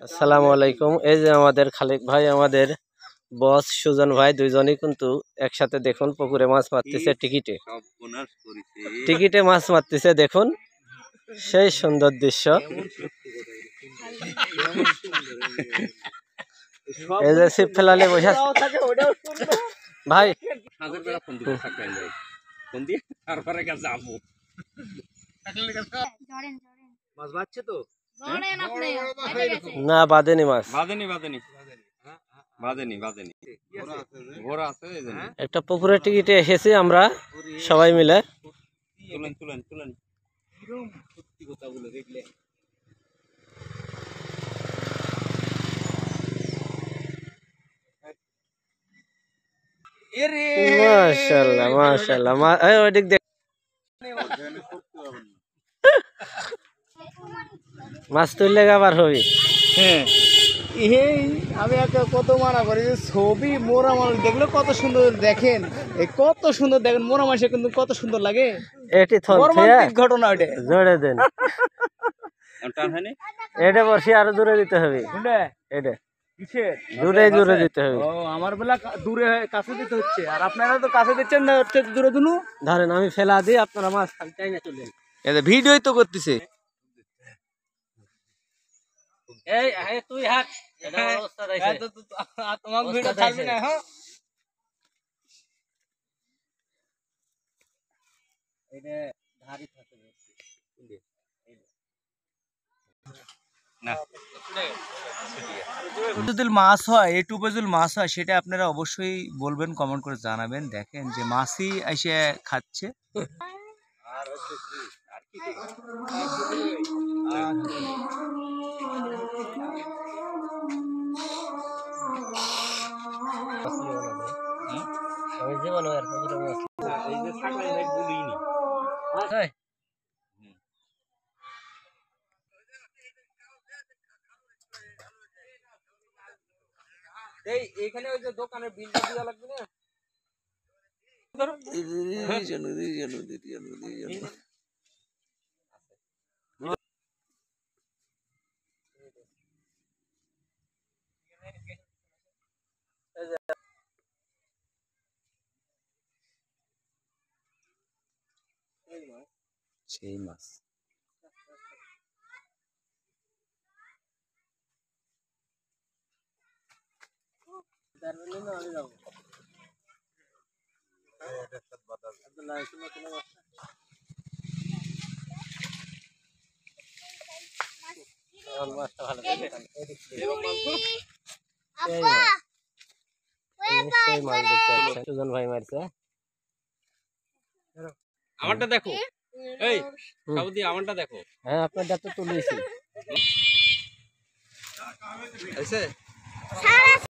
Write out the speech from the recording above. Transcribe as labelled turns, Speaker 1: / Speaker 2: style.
Speaker 1: আসসালামু আলাইকুম। এই যে আমাদের খালেক ভাই, আমাদের বস সুজন ভাই, দুইজনই কিন্তু একসাথে দেখুন পুকুরে মাছ মারতেছে। টিকিটে মাছ মারতেছে, দেখুন সেই সুন্দর দৃশ্য। এই যে ছিপ ফেলালে বসে ভাই না, বাঁধেনি মাছ, একটা পুকুরের টিকিটে এসেছি আমরা সবাই মিলে। মাশাআল্লাহ মাশাআল্লাহ, ওইদিক দেখ, মাছ তুললে আবার হবি।
Speaker 2: হ্যাঁ, আমি একটা কত মানা করি যে ছবি মোরা মানুষ দেখলে কত সুন্দর দেখেন, কত সুন্দর দেখেন মোরা মানুষে কিন্তু কত সুন্দর লাগে।
Speaker 1: এটি
Speaker 2: ঘটনা ওটা
Speaker 1: জোরে দেন, এটা বসে আরো দূরে দিতে হবে, এটা দূরে দূরে দিতে হবে।
Speaker 2: আমার বেলা দূরে কাছে দিতে হচ্ছে, আর আপনারা তো কাছে দিচ্ছেন না, দূরে দুনু
Speaker 1: ধরেন আমি ফেলা দিই, আপনারা মাছ চাই না চলে
Speaker 2: ভিডিওই তো করতেছে।
Speaker 1: এই তুই হাট,
Speaker 2: তোমাকে ভিডিও ছাড়বি না। হ্যাঁ,
Speaker 1: এটা ধারি থাকে
Speaker 2: যদি মাছ হয়, এটুকু যদি মাছ হয়, সেটা আপনারা অবশ্যই বলবেন, কমেন্ট করে জানাবেন। দেখেন যে মাছই এসে খাচ্ছে। এইখানে ওই যে দোকানের বিলটা দেওয়া লাগবে না। সেই মাছ
Speaker 1: সুজন ভাই মারছে।
Speaker 3: আমারটা দেখো, এই সাউদি আমারটা দেখো।
Speaker 1: হ্যাঁ, আপনার ডাক্তার তুলেছি।